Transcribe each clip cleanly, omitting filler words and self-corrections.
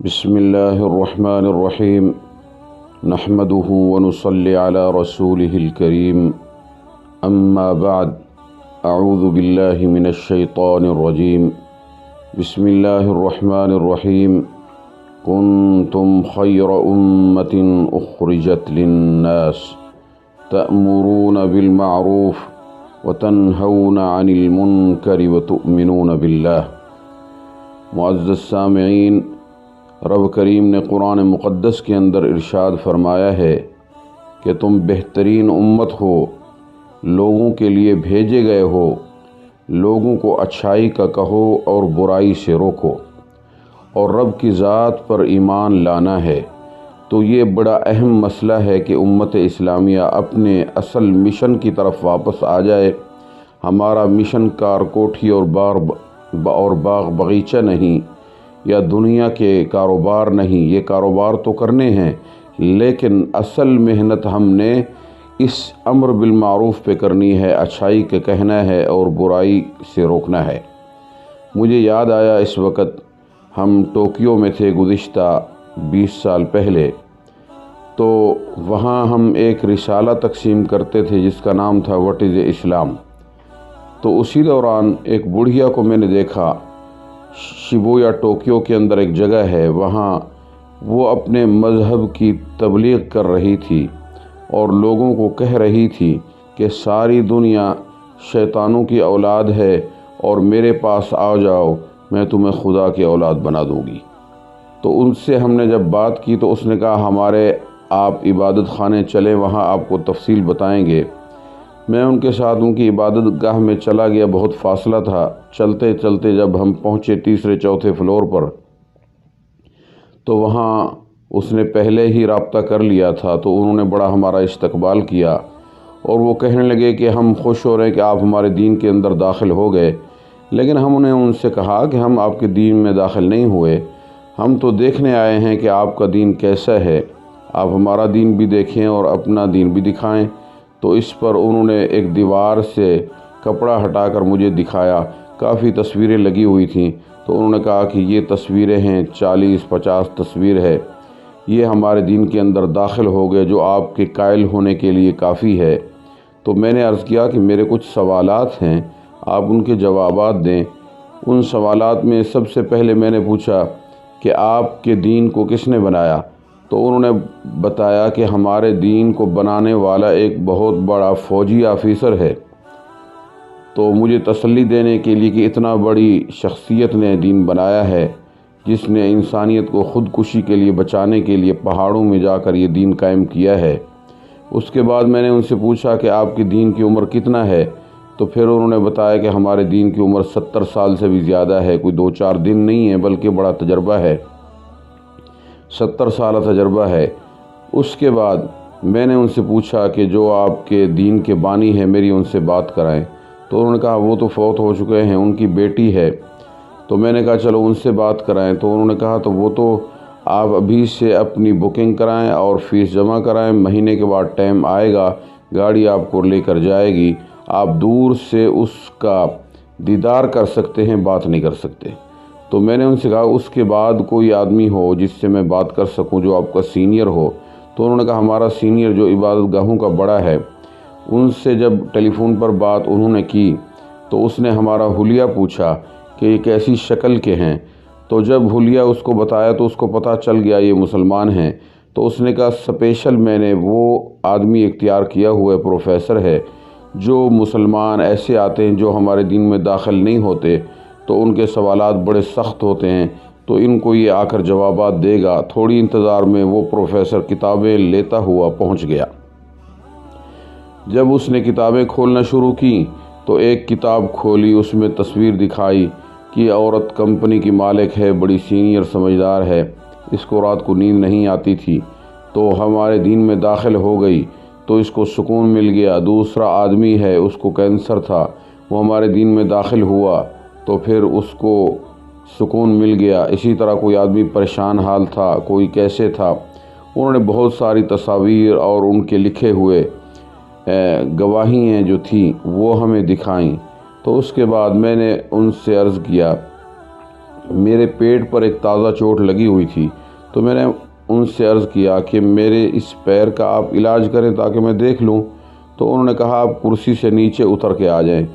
بسم اللہ الرحمن الرحیم نحمده ونصلی علی رسوله الکریم اما بعد اعوذ باللہ من الشیطان الرجیم بسم اللہ الرحمن الرحیم کنتم خیر امت اخرجت للناس تأمرون بالمعروف وتنہون عن المنکر وتؤمنون باللہ۔ معزز سامعین، رب کریم نے قرآن مقدس کے اندر ارشاد فرمایا ہے کہ تم بہترین امت ہو، لوگوں کے لیے بھیجے گئے ہو، لوگوں کو اچھائی کا کہو اور برائی سے روکو، اور رب کی ذات پر ایمان لانا ہے۔ تو یہ بڑا اہم مسئلہ ہے کہ امت اسلامیہ اپنے اصل مشن کی طرف واپس آ جائے۔ ہمارا مشن کار کوٹھی اور باغ باغیچہ نہیں، یا دنیا کے کاروبار نہیں۔ یہ کاروبار تو کرنے ہیں، لیکن اصل محنت ہم نے اس امر بالمعروف پہ کرنی ہے، اچھائی کا کہنا ہے اور برائی سے روکنا ہے۔ مجھے یاد آیا، اس وقت ہم ٹوکیو میں تھے گزشتہ 20 سال پہلے، تو وہاں ہم ایک رسالہ تقسیم کرتے تھے جس کا نام تھا وٹ از اسلام۔ تو اسی دوران ایک بڑھیا کو میں نے دیکھا، شبویا ٹوکیو کے اندر ایک جگہ ہے، وہاں وہ اپنے مذہب کی تبلیغ کر رہی تھی اور لوگوں کو کہہ رہی تھی کہ ساری دنیا شیطانوں کی اولاد ہے اور میرے پاس آ جاؤ، میں تمہیں خدا کی اولاد بنا دوں گی۔ تو ان سے ہم نے جب بات کی تو اس نے کہا ہمارے آپ عبادت خانے چلیں، وہاں آپ کو تفصیل بتائیں گے۔ میں ان کے ساتھ ان کی عبادت گاہ میں چلا گیا، بہت فاصلہ تھا۔ چلتے چلتے جب ہم پہنچے تیسرے چوتھے فلور پر، تو وہاں اس نے پہلے ہی رابطہ کر لیا تھا، تو انہوں نے بڑا ہمارا استقبال کیا اور وہ کہنے لگے کہ ہم خوش ہو رہے ہیں کہ آپ ہمارے دین کے اندر داخل ہو گئے۔ لیکن ہم نے ان سے کہا کہ ہم آپ کے دین میں داخل نہیں ہوئے، ہم تو دیکھنے آئے ہیں کہ آپ کا دین کیسا ہے، آپ ہمارا دین بھی دیکھیں اور اپنا دین بھی دکھائیں۔ تو اس پر انہوں نے ایک دیوار سے کپڑا ہٹا کر مجھے دکھایا، کافی تصویریں لگی ہوئی تھیں۔ تو انہوں نے کہا کہ یہ تصویریں ہیں، 40-50 تصویر ہے، یہ ہمارے دین کے اندر داخل ہو گئے، جو آپ کے قائل ہونے کے لیے کافی ہے۔ تو میں نے عرض کیا کہ میرے کچھ سوالات ہیں، آپ ان کے جوابات دیں۔ ان سوالات میں سب سے پہلے میں نے پوچھا کہ آپ کے دین کو کس نے بنایا؟ تو انہوں نے بتایا کہ ہمارے دین کو بنانے والا ایک بہت بڑا فوجی آفیسر ہے۔ تو مجھے تسلی دینے کے لیے کہ اتنا بڑی شخصیت نے دین بنایا ہے، جس نے انسانیت کو خودکشی کے لیے بچانے کے لیے پہاڑوں میں جا کر یہ دین قائم کیا ہے۔ اس کے بعد میں نے ان سے پوچھا کہ آپ کی دین کی عمر کتنا ہے؟ تو پھر انہوں نے بتایا کہ ہمارے دین کی عمر 70 سال سے بھی زیادہ ہے، کوئی 2-4 دن نہیں ہے بلکہ بڑا تجربہ ہے، 70 سالہ تجربہ ہے۔ اس کے بعد میں نے ان سے پوچھا کہ جو آپ کے دین کے بانی ہیں میری ان سے بات کرائیں۔ تو انہوں نے کہا وہ تو فوت ہو چکے ہیں، ان کی بیٹی ہے۔ تو میں نے کہا چلو ان سے بات کرائیں۔ تو انہوں نے کہا تو وہ تو آپ ابھی سے اپنی بکنگ کرائیں اور فیس جمع کرائیں، مہینے کے بعد ٹائم آئے گا، گاڑی آپ کو لے کر جائے گی، آپ دور سے اس کا دیدار کر سکتے ہیں، بات نہیں کر سکتے۔ تو میں نے ان سے کہا اس کے بعد کوئی آدمی ہو جس سے میں بات کر سکوں، جو آپ کا سینئر ہو؟ تو انہوں نے کہا ہمارا سینئر جو عبادت گاہوں کا بڑا ہے، ان سے جب ٹیلی فون پر بات انہوں نے کی تو اس نے ہمارا حلیہ پوچھا کہ یہ کیسی شکل کے ہیں۔ تو جب حلیہ اس کو بتایا تو اس کو پتہ چل گیا یہ مسلمان ہیں۔ تو اس نے کہا اسپیشل میں نے وہ آدمی اختیار کیا ہوا ہے، پروفیسر ہے، جو مسلمان ایسے آتے ہیں جو ہمارے دین میں داخل نہیں ہوتے، تو ان کے سوالات بڑے سخت ہوتے ہیں، تو ان کو یہ آ کر جوابات دے گا۔ تھوڑی انتظار میں وہ پروفیسر کتابیں لیتا ہوا پہنچ گیا۔ جب اس نے کتابیں کھولنا شروع کی تو ایک کتاب کھولی، اس میں تصویر دکھائی کہ عورت کمپنی کی مالک ہے، بڑی سینئر سمجھدار ہے، اس کو رات کو نیند نہیں آتی تھی، تو ہمارے دین میں داخل ہو گئی تو اس کو سکون مل گیا۔ دوسرا آدمی ہے، اس کو کینسر تھا، وہ ہمارے دین میں داخل ہوا تو پھر اس کو سکون مل گیا۔ اسی طرح کوئی آدمی پریشان حال تھا، کوئی کیسے تھا۔ انہوں نے بہت ساری تصاویر اور ان کے لکھے ہوئے گواہیاں جو تھیں وہ ہمیں دکھائیں۔ تو اس کے بعد میں نے ان سے عرض کیا میرے پیٹ پر ایک تازہ چوٹ لگی ہوئی تھی، تو میں نے ان سے عرض کیا کہ میرے اس پیر کا آپ علاج کریں تاکہ میں دیکھ لوں۔ تو انہوں نے کہا آپ کرسی سے نیچے اتر کے آ جائیں۔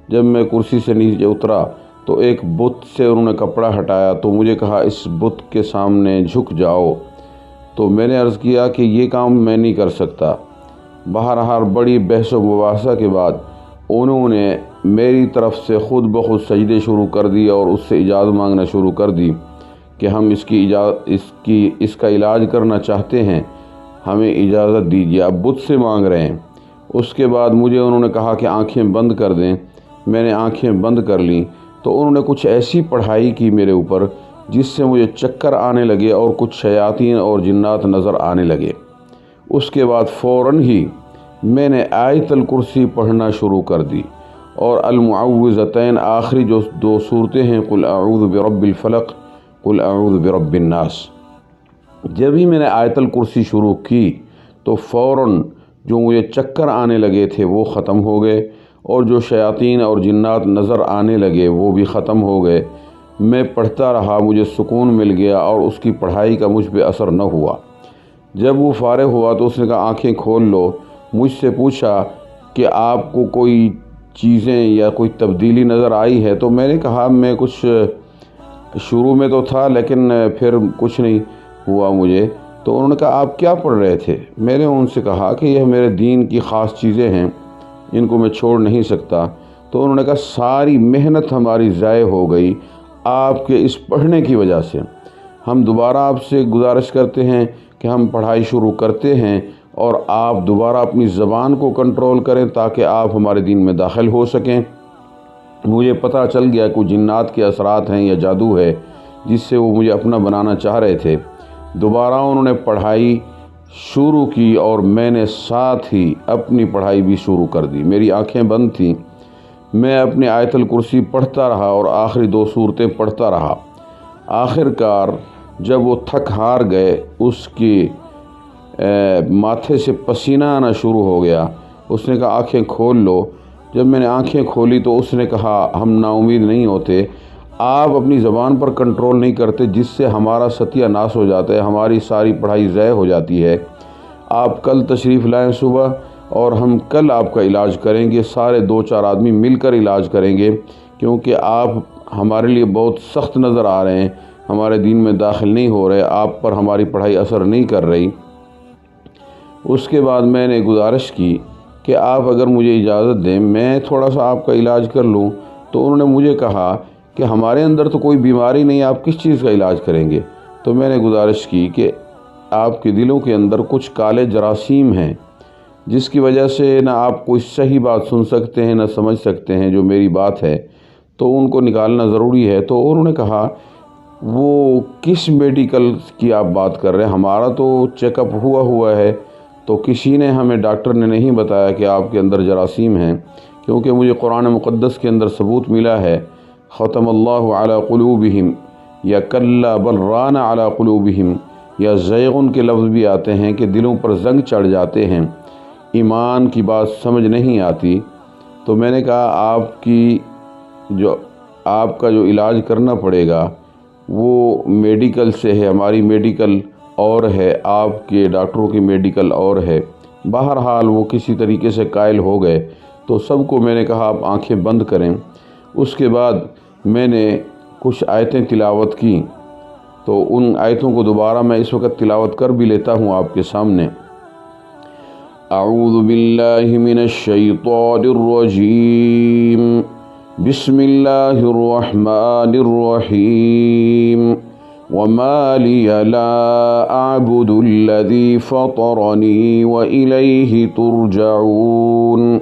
جب میں کرسی سے نیچے اترا تو ایک بت سے انہوں نے کپڑا ہٹایا، تو مجھے کہا اس بت کے سامنے جھک جاؤ۔ تو میں نے عرض کیا کہ یہ کام میں نہیں کر سکتا۔ بہرحال بڑی بحث و مباحثہ کے بعد انہوں نے میری طرف سے خود بخود سجدے شروع کر دی اور اس سے اجازت مانگنا شروع کر دی کہ ہم اس کا علاج کرنا چاہتے ہیں، ہمیں اجازت دیجیے۔ اب بت سے مانگ رہے ہیں۔ اس کے بعد مجھے انہوں نے کہا کہ آنکھیں بند کر دیں۔ میں نے آنکھیں بند کر لیں تو انہوں نے کچھ ایسی پڑھائی کی میرے اوپر جس سے مجھے چکر آنے لگے اور کچھ شیاطین اور جنات نظر آنے لگے۔ اس کے بعد فوراً ہی میں نے آیت الکرسی پڑھنا شروع کر دی اور المعوذتین آخری جو 2 صورتیں ہیں، قل اعوذ برب الفلق، قل اعوذ برب الناس، جب ہی میں نے آیت الکرسی شروع کی تو فوراً جو مجھے چکر آنے لگے تھے وہ ختم ہو گئے اور جو شیاطین اور جنات نظر آنے لگے وہ بھی ختم ہو گئے۔ میں پڑھتا رہا، مجھے سکون مل گیا اور اس کی پڑھائی کا مجھ پہ اثر نہ ہوا۔ جب وہ فارغ ہوا تو اس نے کہا آنکھیں کھول لو۔ مجھ سے پوچھا کہ آپ کو کوئی چیزیں یا کوئی تبدیلی نظر آئی ہے؟ تو میں نے کہا میں کچھ شروع میں تو تھا لیکن پھر کچھ نہیں ہوا مجھے۔ تو انہوں نے کہا آپ کیا پڑھ رہے تھے؟ میں نے ان سے کہا کہ یہ میرے دین کی خاص چیزیں ہیں، ان کو میں چھوڑ نہیں سکتا۔ تو انہوں نے کہا ساری محنت ہماری ضائع ہو گئی آپ کے اس پڑھنے کی وجہ سے۔ ہم دوبارہ آپ سے گزارش کرتے ہیں کہ ہم پڑھائی شروع کرتے ہیں اور آپ دوبارہ اپنی زبان کو کنٹرول کریں تاکہ آپ ہمارے دین میں داخل ہو سکیں۔ مجھے پتہ چل گیا کہ جنات کے اثرات ہیں یا جادو ہے جس سے وہ مجھے اپنا بنانا چاہ رہے تھے۔ دوبارہ انہوں نے پڑھائی شروع کی اور میں نے ساتھ ہی اپنی پڑھائی بھی شروع کر دی۔ میری آنکھیں بند تھیں، میں اپنی آیت الکرسی پڑھتا رہا اور آخری 2 صورتیں پڑھتا رہا۔ آخر کار جب وہ تھک ہار گئے، اس کی ماتھے سے پسینہ آنا شروع ہو گیا۔ اس نے کہا آنکھیں کھول لو۔ جب میں نے آنکھیں کھولی تو اس نے کہا ہم نا امید نہیں ہوتے، آپ اپنی زبان پر کنٹرول نہیں کرتے جس سے ہمارا ستیہ ناش ہو جاتا ہے، ہماری ساری پڑھائی ضائع ہو جاتی ہے۔ آپ کل تشریف لائیں صبح اور ہم کل آپ کا علاج کریں گے، سارے 2-4 آدمی مل کر علاج کریں گے، کیونکہ آپ ہمارے لیے بہت سخت نظر آ رہے ہیں، ہمارے دین میں داخل نہیں ہو رہے، آپ پر ہماری پڑھائی اثر نہیں کر رہی۔ اس کے بعد میں نے گزارش کی کہ آپ اگر مجھے اجازت دیں میں تھوڑا سا آپ کا علاج کر لوں۔ تو انہوں نے مجھے کہا کہ ہمارے اندر تو کوئی بیماری نہیں، آپ کس چیز کا علاج کریں گے؟ تو میں نے گزارش کی کہ آپ کے دلوں کے اندر کچھ کالے جراثیم ہیں جس کی وجہ سے نہ آپ کوئی صحیح بات سن سکتے ہیں نہ سمجھ سکتے ہیں جو میری بات ہے، تو ان کو نکالنا ضروری ہے۔ تو انہوں نے کہا وہ کس میڈیکل کی آپ بات کر رہے ہیں؟ ہمارا تو چیک اپ ہوا ہے، تو کسی نے ہمیں ڈاکٹر نے نہیں بتایا کہ آپ کے اندر جراثیم ہیں، کیونکہ مجھے قرآن مقدس کے اندر ثبوت ملا ہے ختم اللہ علی قلوبہم یا کلا بل ران علی قلوبہم یا زیغن کے لفظ بھی آتے ہیں کہ دلوں پر زنگ چڑھ جاتے ہیں، ایمان کی بات سمجھ نہیں آتی۔ تو میں نے کہا آپ کا جو علاج کرنا پڑے گا وہ میڈیکل سے ہے، ہماری میڈیکل اور ہے، آپ کے ڈاکٹروں کی میڈیکل اور ہے۔ بہرحال وہ کسی طریقے سے قائل ہو گئے، تو سب کو میں نے کہا آپ آنکھیں بند کریں۔ اس کے بعد میں نے کچھ آیتیں تلاوت کی، تو ان آیتوں کو دوبارہ میں اس وقت تلاوت کر بھی لیتا ہوں آپ کے سامنے۔ اعوذ باللہ من الشیطان الرجیم، بسم اللہ الرحمن الرحیم، وما لی لا اعبد الذی فطرنی وإلیہ ترجعون،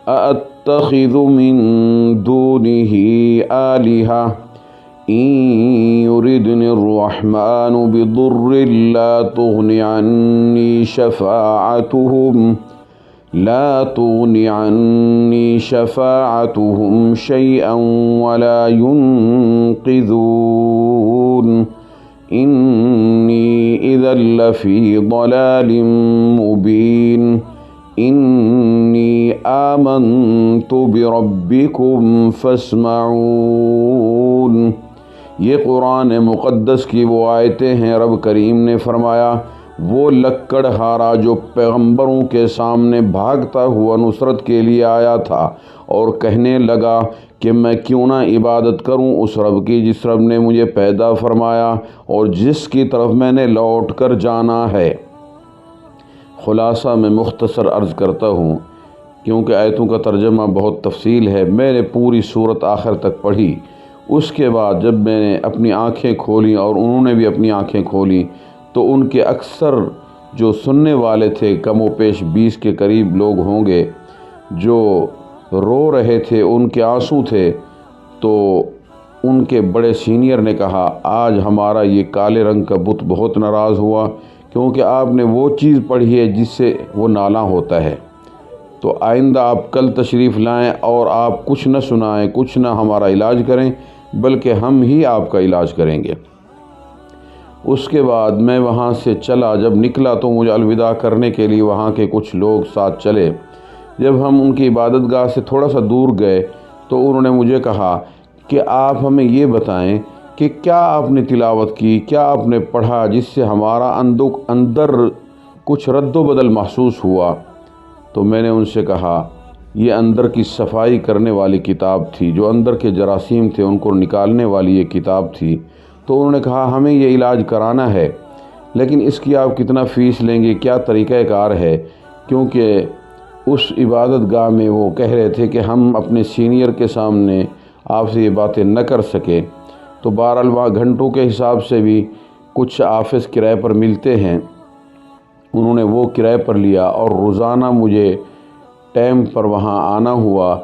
أأتخذ من دونه آلهة إن يردني الرحمن بضر لا تغن عني شفاعتهم شيئا ولا ينقذون إني إذا لفي ضلال مبين إني آمنت بربكم فاسمعون یہ قرآن مقدس کی وہ آیتیں ہیں۔ رب کریم نے فرمایا وہ لکڑہارا جو پیغمبروں کے سامنے بھاگتا ہوا نصرت کے لیے آیا تھا اور کہنے لگا کہ میں کیوں نہ عبادت کروں اس رب کی جس رب نے مجھے پیدا فرمایا اور جس کی طرف میں نے لوٹ کر جانا ہے۔ خلاصہ میں مختصر عرض کرتا ہوں کیونکہ آیتوں کا ترجمہ بہت تفصیل ہے۔ میں نے پوری سورت آخر تک پڑھی، اس کے بعد جب میں نے اپنی آنکھیں کھولیں اور انہوں نے بھی اپنی آنکھیں کھولیں تو ان کے اکثر جو سننے والے تھے، کم و بیش 20 کے قریب لوگ ہوں گے، جو رو رہے تھے، ان کے آنسو تھے، تو ان کے بڑے سینئر نے کہا آج ہمارا یہ کالے رنگ کا بت بہت ناراض ہوا کیونکہ آپ نے وہ چیز پڑھی ہے جس سے وہ نالاں ہوتا ہے، تو آئندہ آپ کل تشریف لائیں اور آپ کچھ نہ سنائیں، کچھ نہ ہمارا علاج کریں بلکہ ہم ہی آپ کا علاج کریں گے۔ اس کے بعد میں وہاں سے چلا، جب نکلا تو مجھے الوداع کرنے کے لیے وہاں کے کچھ لوگ ساتھ چلے۔ جب ہم ان کی عبادت گاہ سے تھوڑا سا دور گئے تو انہوں نے مجھے کہا کہ آپ ہمیں یہ بتائیں کہ کیا آپ نے تلاوت کی، کیا آپ نے پڑھا جس سے ہمارا اندر کچھ رد و بدل محسوس ہوا۔ تو میں نے ان سے کہا یہ اندر کی صفائی کرنے والی کتاب تھی، جو اندر کے جراثیم تھے ان کو نکالنے والی یہ کتاب تھی۔ تو انہوں نے کہا ہمیں یہ علاج کرانا ہے لیکن اس کی آپ کتنا فیس لیں گے، کیا طریقہ کار ہے، کیونکہ اس عبادت گاہ میں وہ کہہ رہے تھے کہ ہم اپنے سینئر کے سامنے آپ سے یہ باتیں نہ کر سکے۔ تو بہرحال وہاں گھنٹوں کے حساب سے بھی کچھ آفس کرائے پر ملتے ہیں، انہوں نے وہ کرائے پر لیا اور روزانہ مجھے ٹائم پر وہاں آنا ہوا۔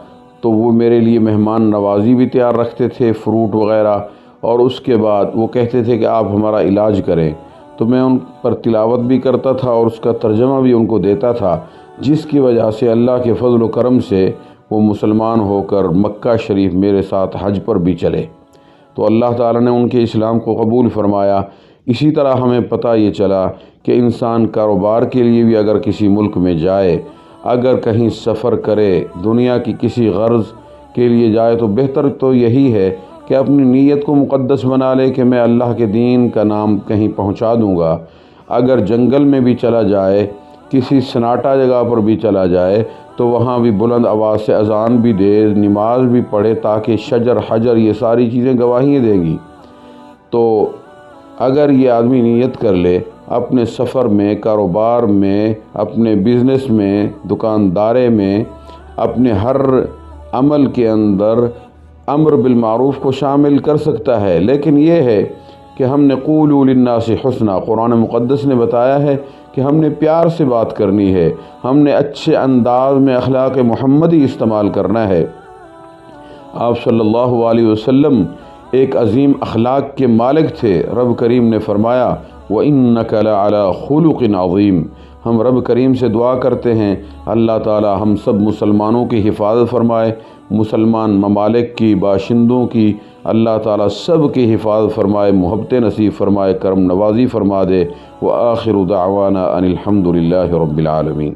تو وہ میرے لیے مہمان نوازی بھی تیار رکھتے تھے، فروٹ وغیرہ، اور اس کے بعد وہ کہتے تھے کہ آپ ہمارا علاج کریں، تو میں ان پر تلاوت بھی کرتا تھا اور اس کا ترجمہ بھی ان کو دیتا تھا، جس کی وجہ سے اللہ کے فضل و کرم سے وہ مسلمان ہو کر مکہ شریف میرے ساتھ حج پر بھی چلے۔ تو اللہ تعالیٰ نے ان کے اسلام کو قبول فرمایا۔ اسی طرح ہمیں پتہ یہ چلا کہ انسان کاروبار کے لیے بھی اگر کسی ملک میں جائے، اگر کہیں سفر کرے، دنیا کی کسی غرض کے لیے جائے، تو بہتر تو یہی ہے کہ اپنی نیت کو مقدس بنا لے کہ میں اللہ کے دین کا نام کہیں پہنچا دوں گا۔ اگر جنگل میں بھی چلا جائے، کسی سناٹا جگہ پر بھی چلا جائے، تو وہاں بھی بلند آواز سے اذان بھی دے، نماز بھی پڑھے، تاکہ شجر حجر یہ ساری چیزیں گواہی دیں گی۔ تو اگر یہ آدمی نیت کر لے اپنے سفر میں، کاروبار میں، اپنے بزنس میں، دکاندارے میں، اپنے ہر عمل کے اندر امر بالمعروف کو شامل کر سکتا ہے، لیکن یہ ہے کہ ہم نے قولوا للناس حسنا، قرآن مقدس نے بتایا ہے کہ ہم نے پیار سے بات کرنی ہے، ہم نے اچھے انداز میں اخلاق محمدی استعمال کرنا ہے۔ آپ صلی اللہ علیہ وسلم ایک عظیم اخلاق کے مالک تھے۔ رب کریم نے فرمایا وَإِنَّكَ لَعَلَىٰ خُلُقٍ عَظِيمٍ۔ ہم رب کریم سے دعا کرتے ہیں اللہ تعالی ہم سب مسلمانوں کی حفاظت فرمائے، مسلمان ممالک کی، باشندوں کی اللہ تعالی سب کی حفاظت فرمائے، محبت نصیب فرمائے، کرم نوازی فرما دے۔ وآخر دعوانا ان الحمد للہ رب العالمین۔